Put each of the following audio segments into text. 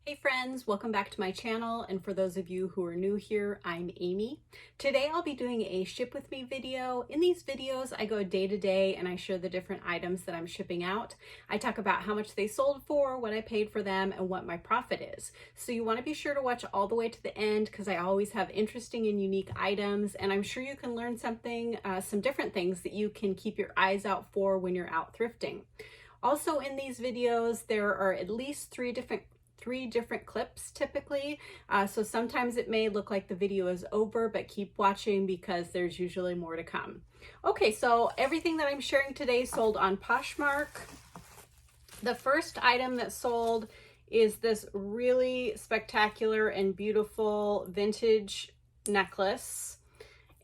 Hey friends, welcome back to my channel, and for those of you who are new here, I'm Amy. Today I'll be doing a ship with me video. In these videos I go day to day and I show the different items that I'm shipping out. I talk about how much they sold for, what I paid for them, and what my profit is. So you want to be sure to watch all the way to the end because I always have interesting and unique items, and I'm sure you can learn something, some different things that you can keep your eyes out for when you're out thrifting. Also in these videos there are at least three different clips typically, so sometimes it may look like the video is over, but keep watching because there's usually more to come. Okay, so everything that I'm sharing today sold on Poshmark. The first item that sold is this really spectacular and beautiful vintage necklace,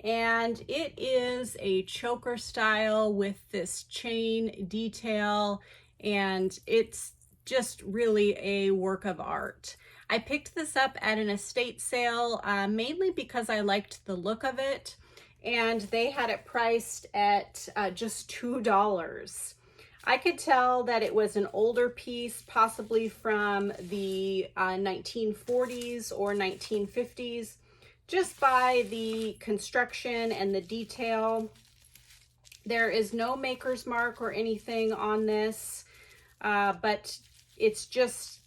and it is a choker style with this chain detail, and it's just really a work of art. I picked this up at an estate sale mainly because I liked the look of it, and they had it priced at just $2. I could tell that it was an older piece, possibly from the 1940s or 1950s, just by the construction and the detail. There is no maker's mark or anything on this, but it's just,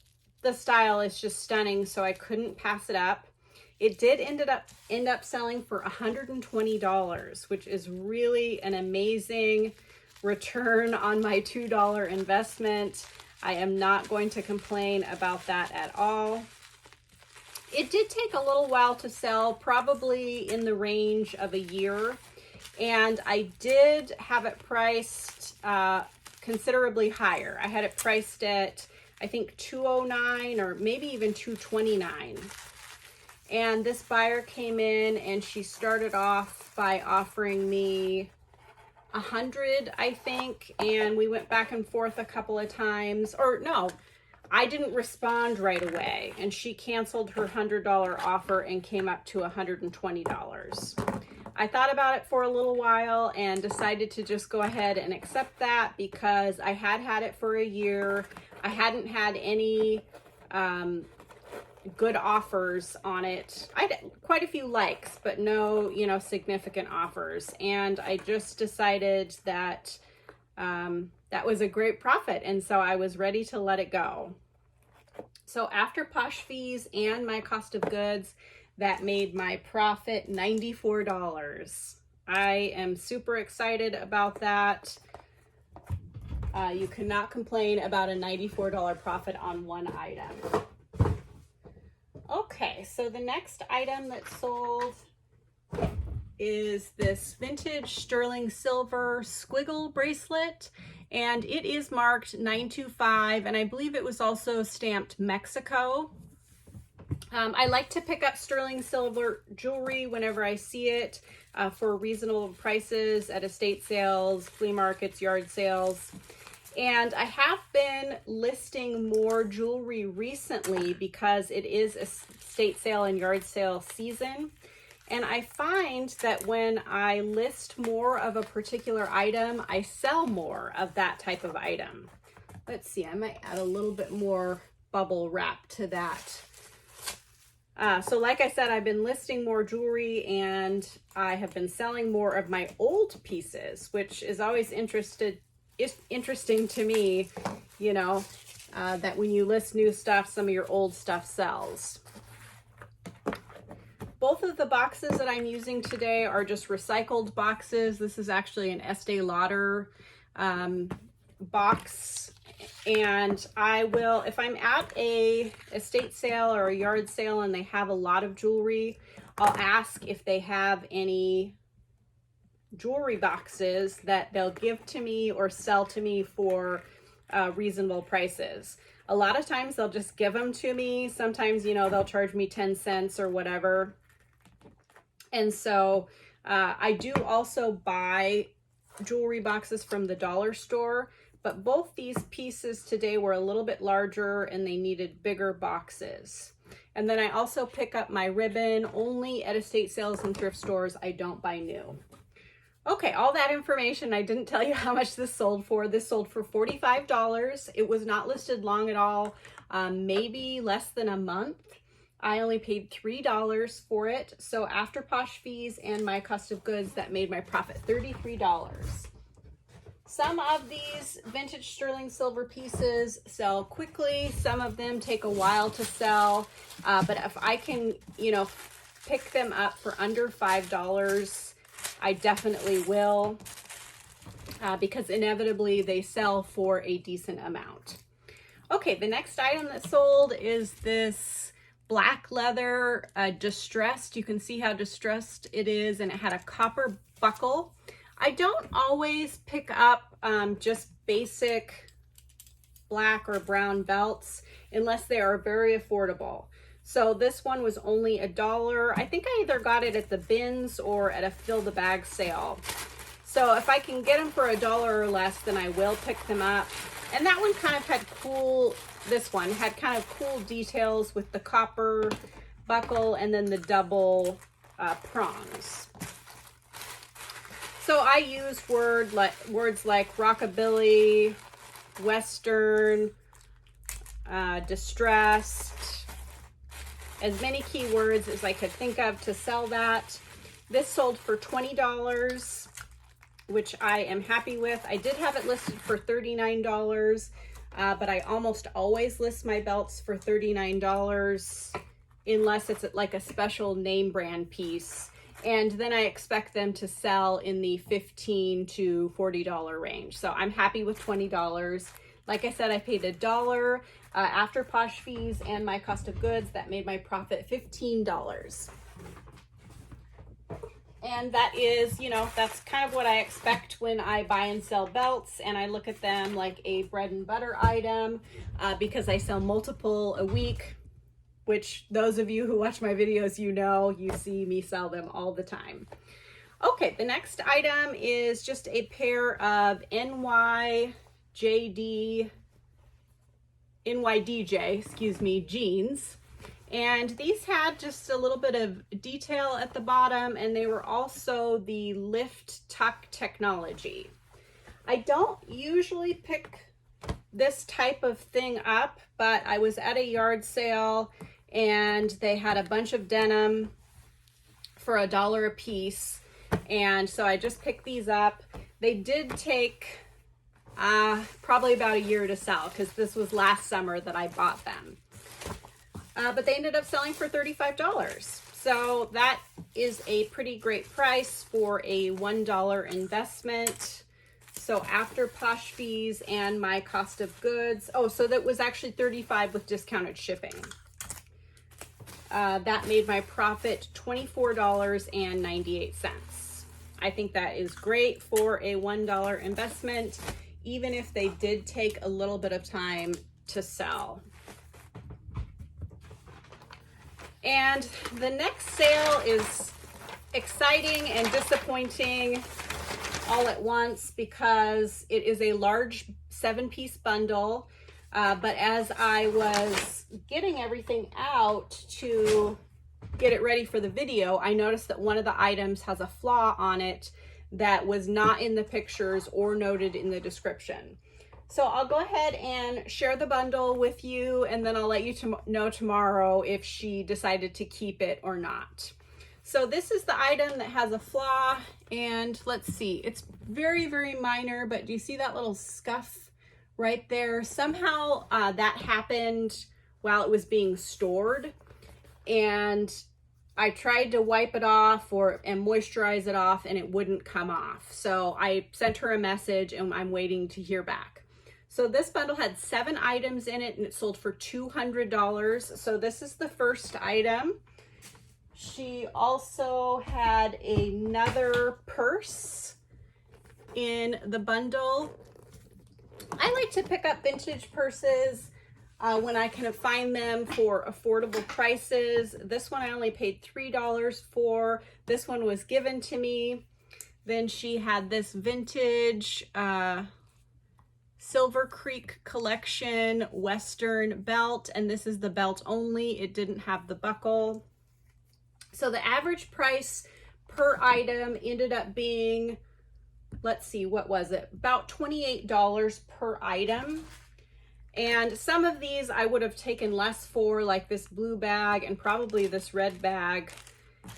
the style is just stunning, so I couldn't pass it up. It did end up selling for $120, which is really an amazing return on my $2 investment. I am not going to complain about that at all. It did take a little while to sell, probably in the range of a year, and I did have it priced considerably higher. I had it priced at, I think, $209 or maybe even $229. And this buyer came in and she started off by offering me $100, I think, and we went back and forth a couple of times. Or no, I didn't respond right away, and she canceled her $100 offer and came up to $120. I thought about it for a little while and decided to just go ahead and accept that because I had it for a year. I hadn't had any good offers on it. I had quite a few likes, but no, significant offers. And I just decided that that was a great profit, and so I was ready to let it go. So after Posh fees and my cost of goods, that made my profit $94. I am super excited about that. You cannot complain about a $94 profit on one item. Okay, so the next item that sold is this vintage sterling silver squiggle bracelet, and it is marked 925, and I believe it was also stamped Mexico. I like to pick up sterling silver jewelry whenever I see it for reasonable prices at estate sales, flea markets, yard sales. And I have been listing more jewelry recently because it is estate sale and yard sale season. And I find that when I list more of a particular item, I sell more of that type of item. Let's see, I might add a little bit more bubble wrap to that. So like I said, I've been listing more jewelry, and I have been selling more of my old pieces, which is always interesting to me, that when you list new stuff, some of your old stuff sells. Both of the boxes that I'm using today are just recycled boxes. This is actually an Estee Lauder box. And I will, if I'm at a estate sale or a yard sale and they have a lot of jewelry, I'll ask if they have any jewelry boxes that they'll give to me or sell to me for reasonable prices. A lot of times they'll just give them to me. Sometimes, they'll charge me 10 cents or whatever. And so I do also buy jewelry boxes from the dollar store, but both these pieces today were a little bit larger and they needed bigger boxes. And then I also pick up my ribbon only at estate sales and thrift stores. I don't buy new. Okay, all that information, I didn't tell you how much this sold for. This sold for $45. It was not listed long at all. maybe less than a month. I only paid $3 for it. So after Posh fees and my cost of goods, that made my profit $33. Some of these vintage sterling silver pieces sell quickly. Some of them take a while to sell. But if I can, you know, pick them up for under $5, I definitely will, because inevitably they sell for a decent amount. Okay, the next item that sold is this black leather, distressed. You can see how distressed it is, and it had a copper buckle. I don't always pick up just basic black or brown belts unless they are very affordable. So this one was only $1. I think I either got it at the bins or at a fill the bag sale. So if I can get them for $1 or less, then I will pick them up. And that one kind of had cool, this one had kind of cool details with the copper buckle and then the double prongs. So I use words like rockabilly, western, distressed, as many keywords as I could think of to sell that. This sold for $20, which I am happy with. I did have it listed for $39, but I almost always list my belts for $39 unless it's like a special name brand piece. And then I expect them to sell in the $15 to $40 range. So I'm happy with $20. Like I said, I paid $1 after Posh fees and my cost of goods. That made my profit $15. And that is, you know, that's kind of what I expect when I buy and sell belts, and I look at them like a bread and butter item because I sell multiple a week, which those of you who watch my videos, you know, you see me sell them all the time. Okay, the next item is just a pair of NYDJ jeans. And these had just a little bit of detail at the bottom, and they were also the lift tuck technology. I don't usually pick this type of thing up, but I was at a yard sale and they had a bunch of denim for $1 a piece. And so I just picked these up. They did take probably about a year to sell because this was last summer that I bought them. But they ended up selling for $35. So that is a pretty great price for a $1 investment. So after Posh fees and my cost of goods, oh, so that was actually $35 with discounted shipping. That made my profit $24.98. I think that is great for a $1 investment, even if they did take a little bit of time to sell. And the next sale is exciting and disappointing all at once because it is a large 7-piece bundle. But as I was getting everything out to get it ready for the video, I noticed that one of the items has a flaw on it that was not in the pictures or noted in the description. So I'll go ahead and share the bundle with you, and then I'll let you know tomorrow if she decided to keep it or not. So this is the item that has a flaw, and let's see, it's very, very minor, but do you see that little scuff right there? Somehow that happened while it was being stored, and I tried to wipe it off and moisturize it off, and it wouldn't come off. So I sent her a message, and I'm waiting to hear back. So this bundle had 7 items in it, and it sold for $200. So this is the first item. She also had another purse in the bundle. I like to pick up vintage purses when I can find them for affordable prices. This one I only paid $3 for. This one was given to me. Then she had this vintage Silver Creek Collection Western belt, and this is the belt only. It didn't have the buckle. So the average price per item ended up being, let's see, what was it? About $28 per item. And some of these I would have taken less for, like this blue bag and probably this red bag,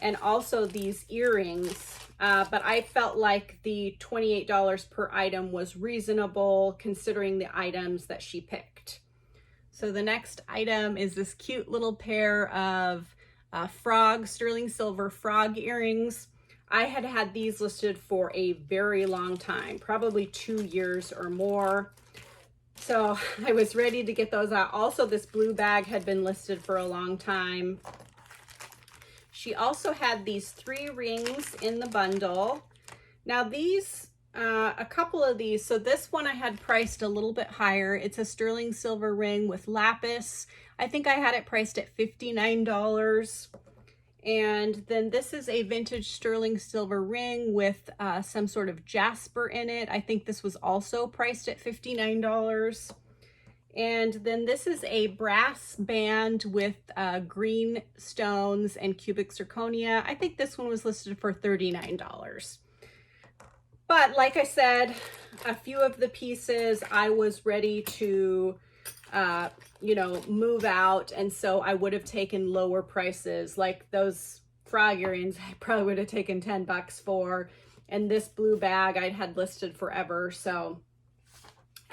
and also these earrings. But I felt like the $28 per item was reasonable considering the items that she picked. So the next item is this cute little pair of sterling silver frog earrings. I had had these listed for a very long time, probably 2 years or more. So I was ready to get those out. Also, this blue bag had been listed for a long time. She also had these 3 rings in the bundle. Now these, a couple of these, so this one I had priced a little bit higher. It's a sterling silver ring with lapis. I think I had it priced at $59. And then this is a vintage sterling silver ring with some sort of jasper in it. I think this was also priced at $59. And then this is a brass band with green stones and cubic zirconia. I think this one was listed for $39. But like I said, a few of the pieces I was ready to you know, move out, and so I would have taken lower prices. Like those frog earrings I probably would have taken 10 bucks for, and this blue bag I'd had listed forever. So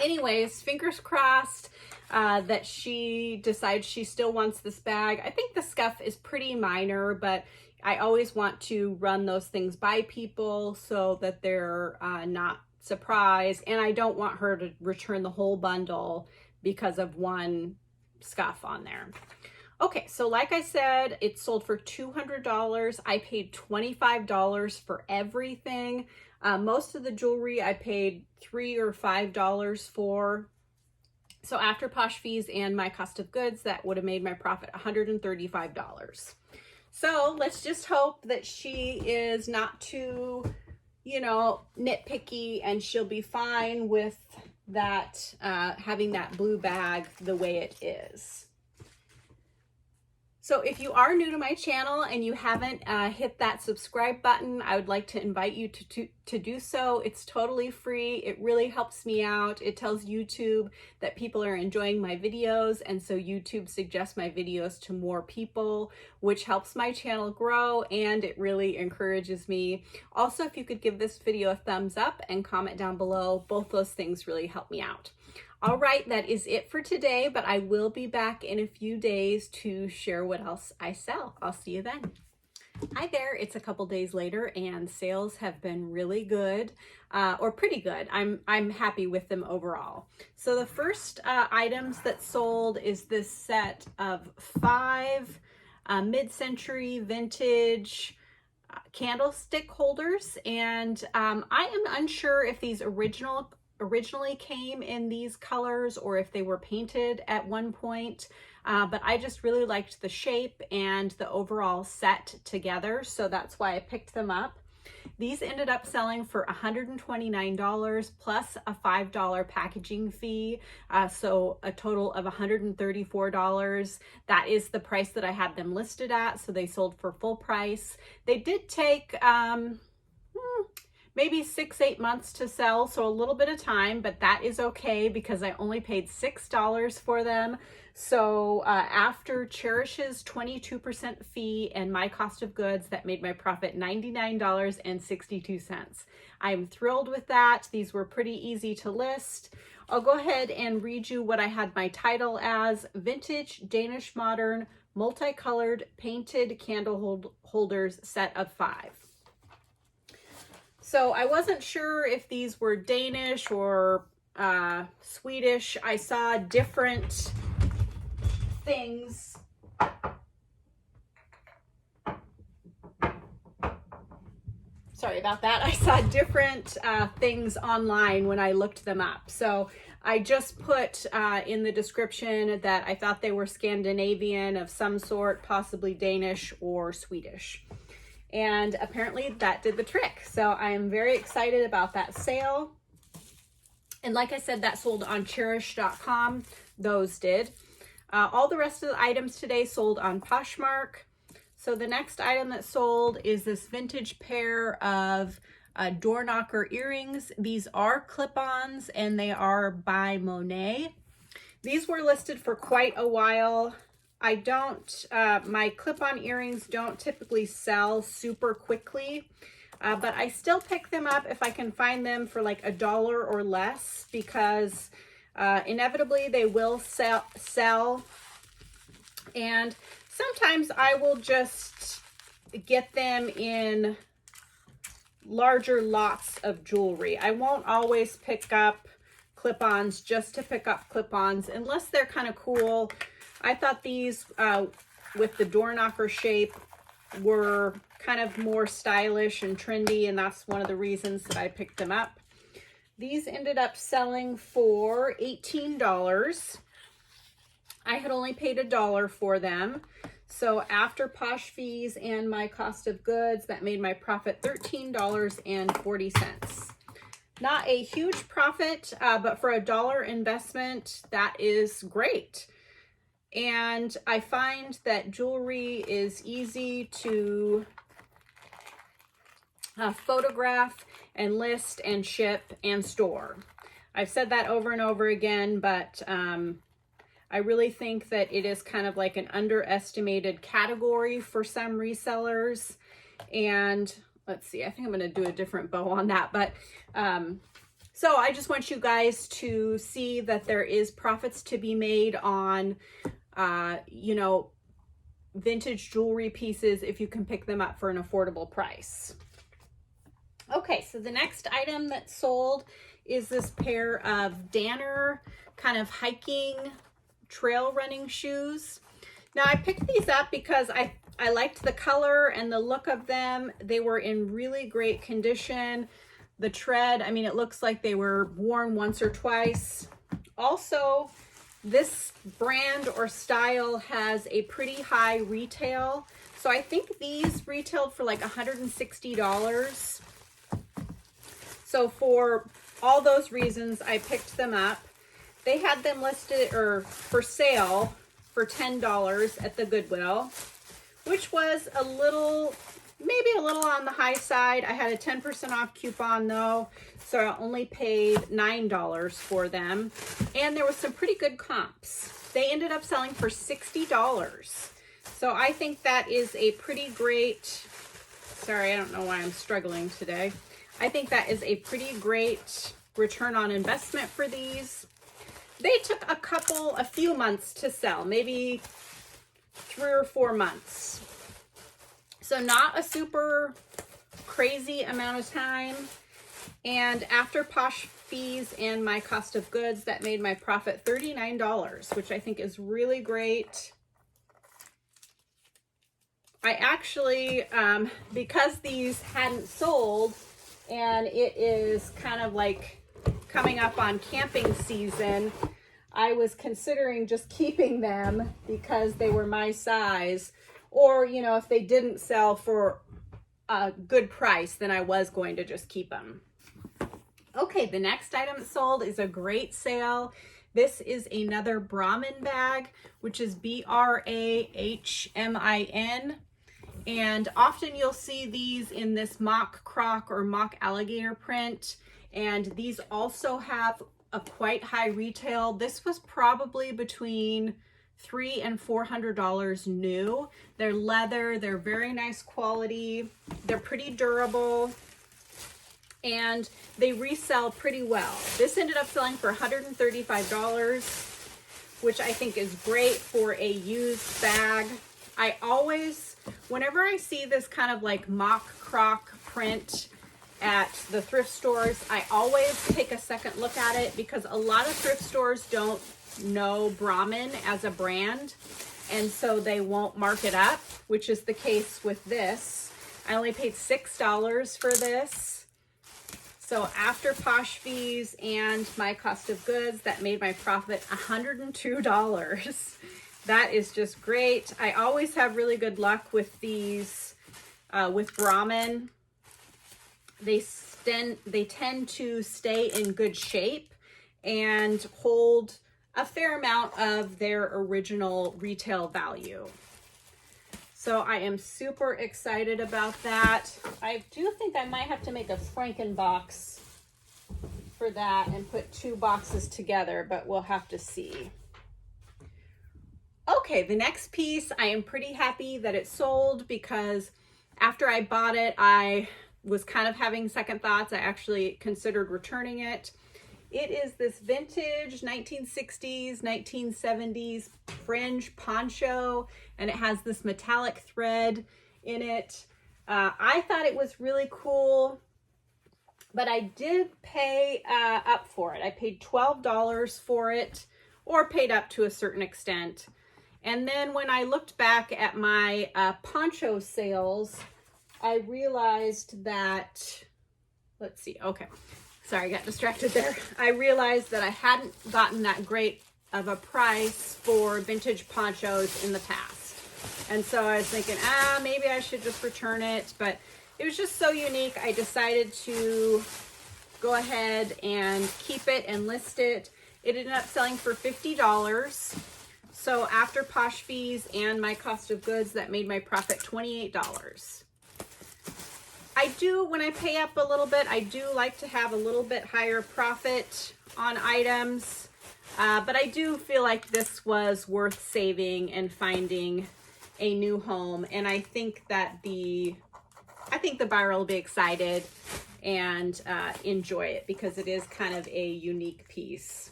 anyways, fingers crossed that she decides she still wants this bag. I think the scuff is pretty minor, but I always want to run those things by people so that they're not surprised, and I don't want her to return the whole bundle because of one scuff on there. Okay, so like I said, it sold for $200. I paid $25 for everything. Most of the jewelry I paid $3 or $5 for. So after posh fees and my cost of goods, that would have made my profit $135. So let's just hope that she is not too, you know, nitpicky, and she'll be fine with that, having that blue bag the way it is. So if you are new to my channel and you haven't hit that subscribe button, I would like to invite you to do so. It's totally free. It really helps me out. It tells YouTube that people are enjoying my videos, and so YouTube suggests my videos to more people, which helps my channel grow, and it really encourages me. Also, if you could give this video a thumbs up and comment down below, both those things really help me out. All right, that is it for today, but I will be back in a few days to share what else I sell. I'll see you then. Hi there, it's a couple days later and sales have been really good, or pretty good. I'm happy with them overall. So the first items that sold is this set of 5 mid-century vintage candlestick holders, and I am unsure if these originally came in these colors or if they were painted at one point, but I just really liked the shape and the overall set together, so that's why I picked them up. These ended up selling for $129 plus a $5 packaging fee, so a total of $134. That is the price that I had them listed at, so they sold for full price. They did take maybe 6-8 months to sell, so a little bit of time, but that is okay because I only paid $6 for them. So after Cherish's 22% fee and my cost of goods, that made my profit $99.62. I'm thrilled with that. These were pretty easy to list. I'll go ahead and read you what I had my title as: Vintage Danish Modern Multicolored Painted Candle Holders Set of 5. So I wasn't sure if these were Danish or Swedish. I saw different things. Sorry about that. I saw different things online when I looked them up. So I just put in the description that I thought they were Scandinavian of some sort, possibly Danish or Swedish. And apparently that did the trick. So I am very excited about that sale. And like I said, that sold on cherish.com. Those did. All the rest of the items today sold on Poshmark. So the next item that sold is this vintage pair of door knocker earrings. These are clip-ons and they are by Monet. These were listed for quite a while. I don't, my clip-on earrings don't typically sell super quickly, but I still pick them up if I can find them for like $1 or less, because inevitably they will sell. And sometimes I will just get them in larger lots of jewelry. I won't always pick up clip-ons just to pick up clip-ons unless they're kind of cool. I thought these with the door knocker shape were kind of more stylish and trendy, and that's one of the reasons that I picked them up. These ended up selling for $18. I had only paid $1 for them. So after Posh fees and my cost of goods, that made my profit $13.40. Not a huge profit, but for $1 investment, that is great. And I find that jewelry is easy to photograph and list and ship and store. I've said that over and over again, but I really think that it is kind of like an underestimated category for some resellers. And let's see, I think I'm going to do a different bow on that. But so I just want you guys to see that there is profits to be made on, you know, vintage jewelry pieces if you can pick them up for an affordable price. Okay, so the next item that sold is this pair of Danner kind of hiking trail running shoes. Now I picked these up because I liked the color and the look of them. They were in really great condition. The tread, I mean, it looks like they were worn once or twice. Also, this brand or style has a pretty high retail. So I think these retailed for like $160. So for all those reasons, I picked them up. They had them listed or for sale for $10 at the Goodwill, which was a little, maybe a little on the high side. I had a 10% off coupon though, so I only paid $9 for them. And there was some pretty good comps. They ended up selling for $60. So I think that is a pretty great, sorry, I don't know why I'm struggling today. I think that is a pretty great return on investment for these. They took a few months to sell, maybe 3 or 4 months. So not a super crazy amount of time. And after Posh fees and my cost of goods, that made my profit $39, which I think is really great. I actually, because these hadn't sold and it is kind of like coming up on camping season, I was considering just keeping them because they were my size, or, you know, if they didn't sell for a good price, then I was going to just keep them. Okay, the next item that sold is a great sale. This is another Brahmin bag, which is B-R-A-H-M-I-N. And often you'll see these in this mock croc or mock alligator print. And these also have a quite high retail. This was probably between $300 and $400 new. They're leather, they're very nice quality, they're pretty durable, and they resell pretty well. This ended up selling for $135, which I think is great for a used bag. I always, whenever I see this kind of like mock croc print at the thrift stores, I always take a second look at it because a lot of thrift stores don't know Brahmin as a brand, and so they won't mark it up, which is the case with this. I only paid $6 for this. So after Posh fees and my cost of goods, that made my profit $102. That is just great. I always have really good luck with these, with Brahmin. They tend to stay in good shape and hold a fair amount of their original retail value. So I am super excited about that. I do think I might have to make a Frankenbox for that and put 2 boxes together, but we'll have to see. Okay, the next piece, I am pretty happy that it sold because after I bought it, I was kind of having second thoughts. I actually considered returning it. It is this vintage 1960s, 1970s fringe poncho, and it has this metallic thread in it. I thought it was really cool, but I did pay up for it. I paid $12 for it, or paid up to a certain extent. And then when I looked back at my poncho sales, I realized that, let's see, okay. Sorry, I got distracted there. I realized that I hadn't gotten that great of a price for vintage ponchos in the past. And so I was thinking, maybe I should just return it. But it was just so unique, I decided to go ahead and keep it and list it. It ended up selling for $50. So after Posh fees and my cost of goods, that made my profit $28. I do, when I pay up a little bit, I do like to have a little bit higher profit on items. But I do feel like this was worth saving and finding a new home. And I think that the buyer will be excited and enjoy it because it is kind of a unique piece.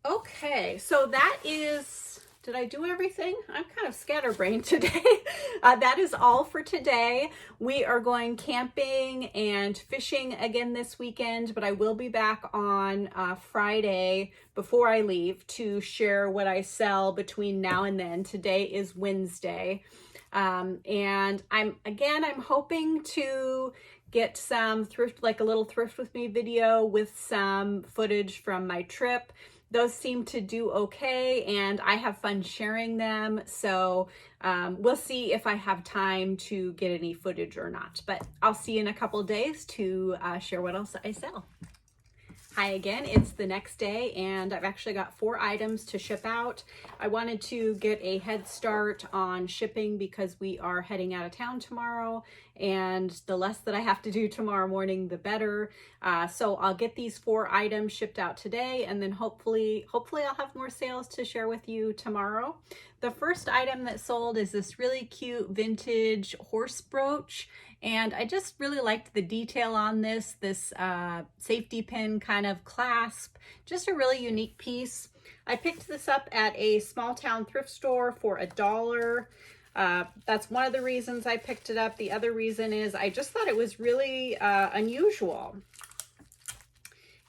Okay, so that is, did I do everything? I'm kind of scatterbrained today. That is all for today. We are going camping and fishing again this weekend, but I will be back on Friday before I leave to share what I sell between now and then. Today is Wednesday. And I'm hoping to get some thrift, like a little thrift with me video with some footage from my trip. Those seem to do okay, and I have fun sharing them. So we'll see if I have time to get any footage or not. But I'll see you in a couple of days to share what else I sell. Hi again, it's the next day and I've actually got 4 items to ship out. I wanted to get a head start on shipping because we are heading out of town tomorrow, and the less that I have to do tomorrow morning, the better. So I'll get these 4 items shipped out today, and then hopefully I'll have more sales to share with you tomorrow. The first item that sold is this really cute vintage horse brooch. And I just really liked the detail on this safety pin kind of clasp, just a really unique piece. I picked this up at a small town thrift store for $1. That's one of the reasons I picked it up. The other reason is I just thought it was really unusual.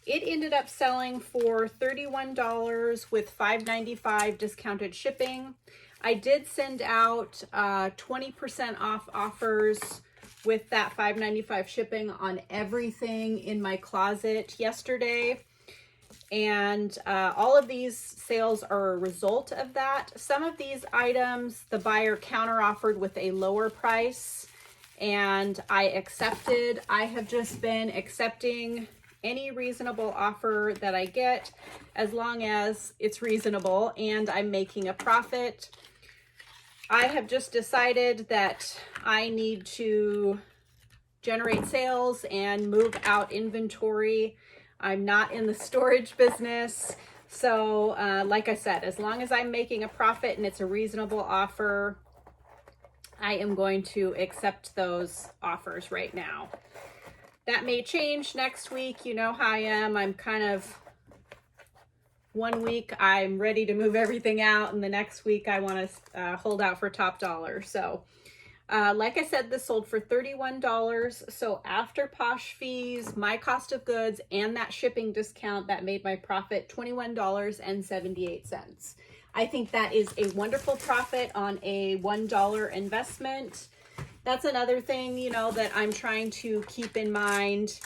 It ended up selling for $31 with $5.95 discounted shipping. I did send out 20% off offers with that $5.95 shipping on everything in my closet yesterday. And all of these sales are a result of that. Some of these items, the buyer counter offered with a lower price, and I accepted. I have just been accepting any reasonable offer that I get, as long as it's reasonable and I'm making a profit. I have just decided that I need to generate sales and move out inventory. I'm not in the storage business. So like I said, as long as I'm making a profit and it's a reasonable offer, I am going to accept those offers right now. That may change next week. You know how I am. I'm kind of, one week I'm ready to move everything out, and the next week I want to hold out for top dollar. So like I said, this sold for $31. So after Posh fees, my cost of goods, and that shipping discount, that made my profit $21.78. I think that is a wonderful profit on a $1 investment. That's another thing, you know, that I'm trying to keep in mind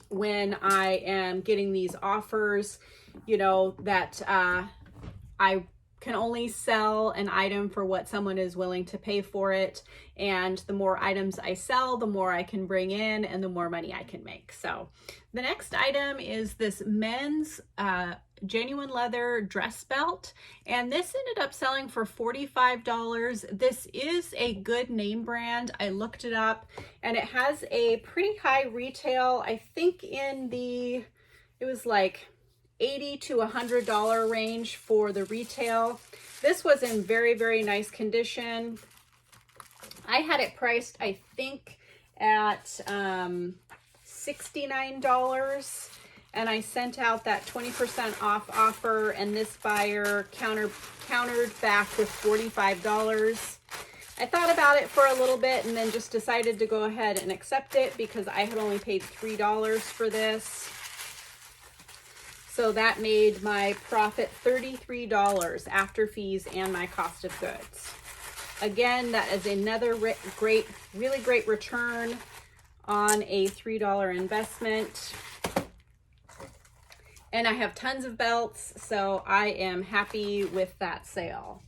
when I am getting these offers, you know, that I can only sell an item for what someone is willing to pay for it. And the more items I sell, the more I can bring in and the more money I can make. So the next item is this men's genuine leather dress belt. And this ended up selling for $45. This is a good name brand. I looked it up and it has a pretty high retail. I think in the, it was like $80 to $100 range for the retail. This was in very, very nice condition. I had it priced, I think, at $69, and I sent out that 20% off offer, and this buyer countered back with $45. I thought about it for a little bit and then just decided to go ahead and accept it because I had only paid $3 for this. So that made my profit $33 after fees and my cost of goods. Again, that is another really great return on a $3 investment. And I have tons of belts, so I am happy with that sale.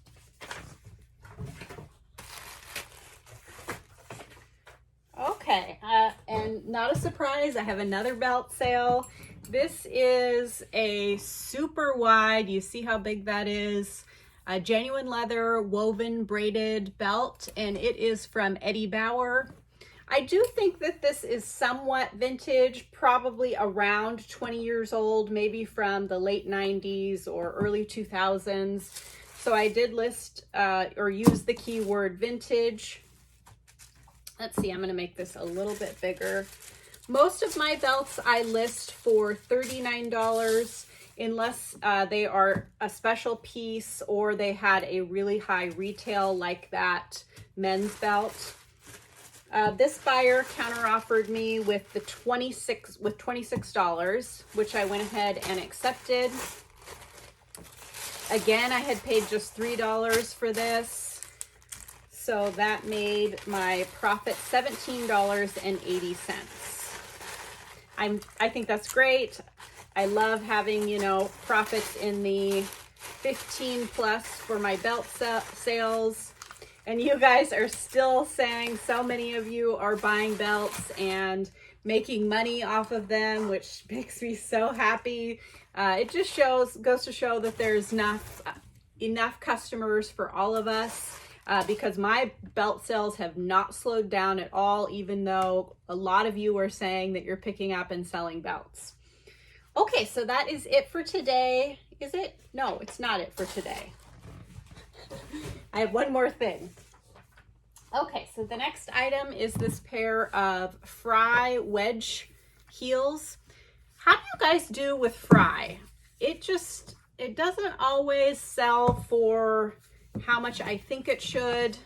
Okay, and not a surprise, I have another belt sale. This is a super wide, you see how big that is, a genuine leather woven braided belt, and it is from Eddie Bauer. I do think that this is somewhat vintage, probably around 20 years old, maybe from the late 90s or early 2000s. So I did list or use the keyword vintage. Let's see, I'm going to make this a little bit bigger. Most of my belts I list for $39 unless they are a special piece or they had a really high retail like that men's belt. This buyer counter offered me with the $26, which I went ahead and accepted. Again, I had paid just $3 for this. So that made my profit $17.80. I think that's great. I love having, you know, profits in the 15 plus for my belt sales. And you guys are still saying, so many of you are buying belts and making money off of them, which makes me so happy. It just goes to show that there's enough customers for all of us. Because my belt sales have not slowed down at all, even though a lot of you are saying that you're picking up and selling belts. Okay, so that is it for today. Is it? No, it's not it for today. I have one more thing. Okay, so the next item is this pair of Fry wedge heels. How do you guys do with Fry? It doesn't always sell for how much I think it should.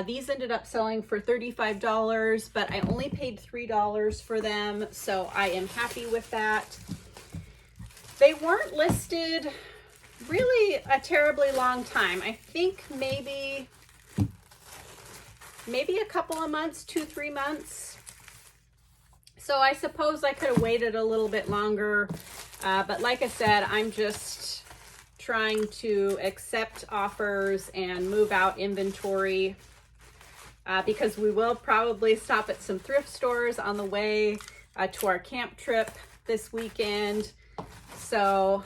These ended up selling for $35, but I only paid $3 for them, so I am happy with that. They weren't listed really a terribly long time. I think maybe a couple of months, 2-3 months. So I suppose I could have waited a little bit longer, but like I said, I'm just trying to accept offers and move out inventory because we will probably stop at some thrift stores on the way to our camp trip this weekend. So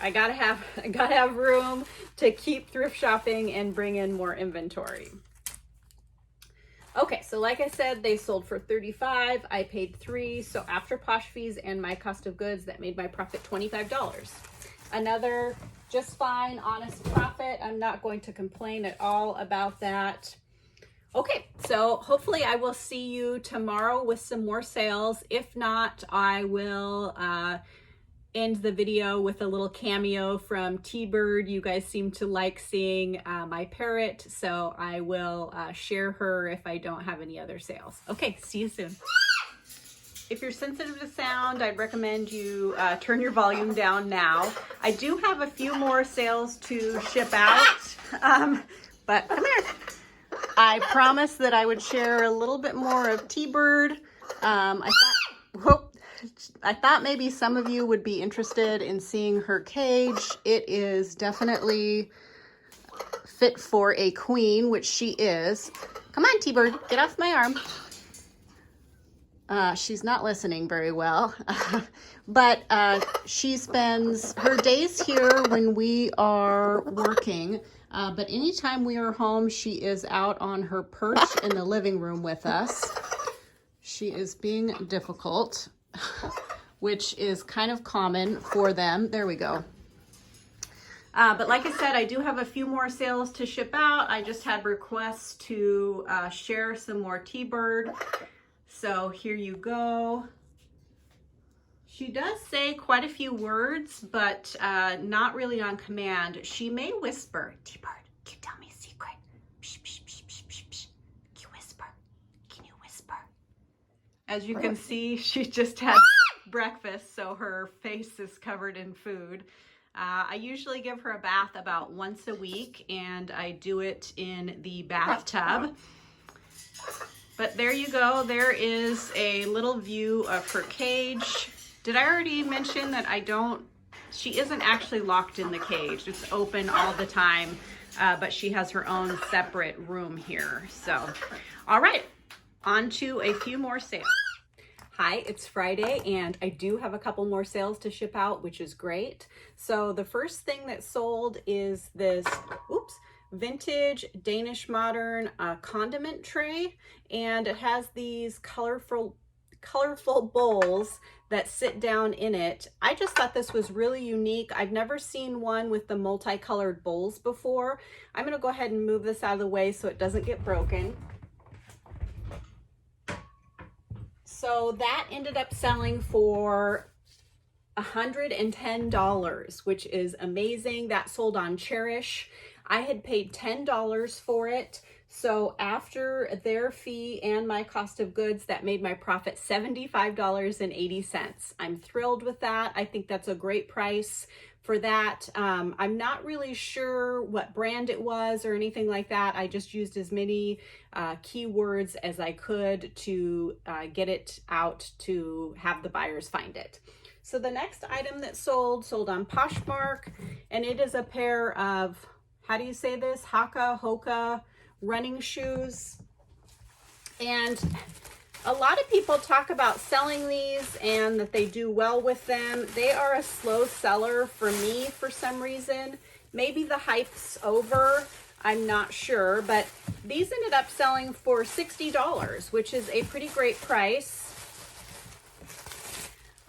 I gotta have room to keep thrift shopping and bring in more inventory. Okay, so like I said, they sold for $35. I paid $3. So after posh fees and my cost of goods, that made my profit $25. Another just fine, honest profit. I'm not going to complain at all about that. Okay, so hopefully I will see you tomorrow with some more sales. If not, I will end the video with a little cameo from TBird. You guys seem to like seeing my parrot, so I will share her if I don't have any other sales. Okay, see you soon. If you're sensitive to sound, I'd recommend you turn your volume down now. I do have a few more sales to ship out, but come here. I promised that I would share a little bit more of TBird. I thought maybe some of you would be interested in seeing her cage. It is definitely fit for a queen, which she is. Come on, TBird, get off my arm. She's not listening very well, but she spends her days here when we are working, but anytime we are home, she is out on her perch in the living room with us. She is being difficult, which is kind of common for them. There we go. But like I said, I do have a few more sales to ship out. I just had requests to share some more TBird. So here you go. She does say quite a few words, but not really on command. She may whisper. TBird, can you tell me a secret? Psh, psh, psh, psh, psh, psh. Can you whisper? Can you whisper? As you can see, she just had breakfast, so her face is covered in food. I usually give her a bath about once a week, and I do it in the bathtub. But there you go. There is a little view of her cage. Did I already mention that she isn't actually locked in the cage. It's open all the time, but she has her own separate room here. So, all right, on to a few more sales. Hi, it's Friday and I do have a couple more sales to ship out, which is great. So the first thing that sold is this, vintage Danish modern condiment tray, and it has these colorful bowls that sit down in it. I just thought this was really unique. I've never seen one with the multicolored bowls before. I'm gonna go ahead and move this out of the way so it doesn't get broken. So that ended up selling for $110, which is amazing. That sold on Cherish. I had paid $10 for it. So after their fee and my cost of goods, that made my profit $75.80. I'm thrilled with that. I think that's a great price for that. I'm not really sure what brand it was or anything like that. I just used as many keywords as I could to get it out to have the buyers find it. So the next item that sold on Poshmark, and it is a pair of, how do you say this? Hoka running shoes. And a lot of people talk about selling these and that they do well with them. They are a slow seller for me for some reason. Maybe the hype's over, I'm not sure, but these ended up selling for $60, which is a pretty great price.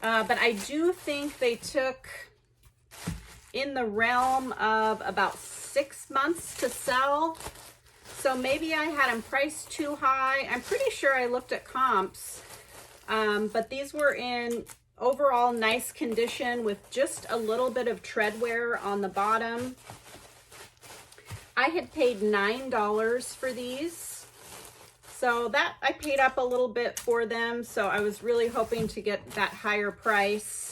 But I do think they took in the realm of about 6 months to sell. So maybe I had them priced too high. I'm pretty sure I looked at comps, but these were in overall nice condition with just a little bit of tread wear on the bottom. I had paid $9 for these. So that I paid up a little bit for them. So I was really hoping to get that higher price.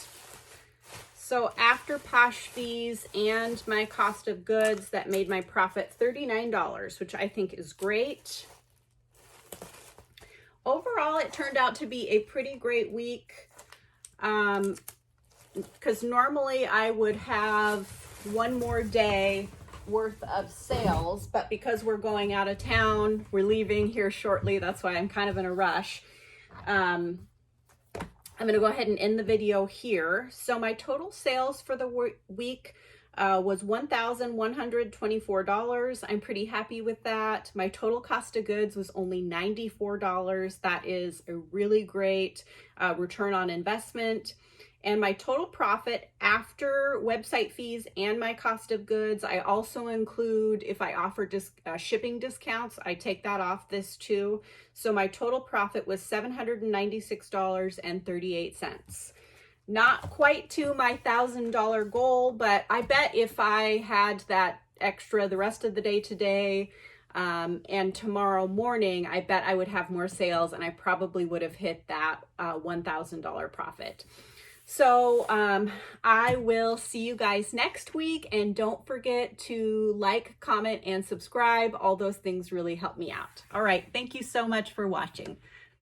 So after Posh fees and my cost of goods, that made my profit $39, which I think is great. Overall, it turned out to be a pretty great week, because normally I would have one more day worth of sales, but because we're going out of town, we're leaving here shortly, that's why I'm kind of in a rush. I'm going to go ahead and end the video here. So my total sales for the week was $1,124. I'm pretty happy with that. My total cost of goods was only $94. That is a really great return on investment. And my total profit after website fees and my cost of goods, I also include, if I offer shipping discounts, I take that off this too. So my total profit was $796.38. Not quite to my $1,000 goal, but I bet if I had that extra the rest of the day today and tomorrow morning, I bet I would have more sales and I probably would have hit that $1,000 profit. So I will see you guys next week, and don't forget to like, comment, and subscribe. All those things really help me out. All right, thank you so much for watching.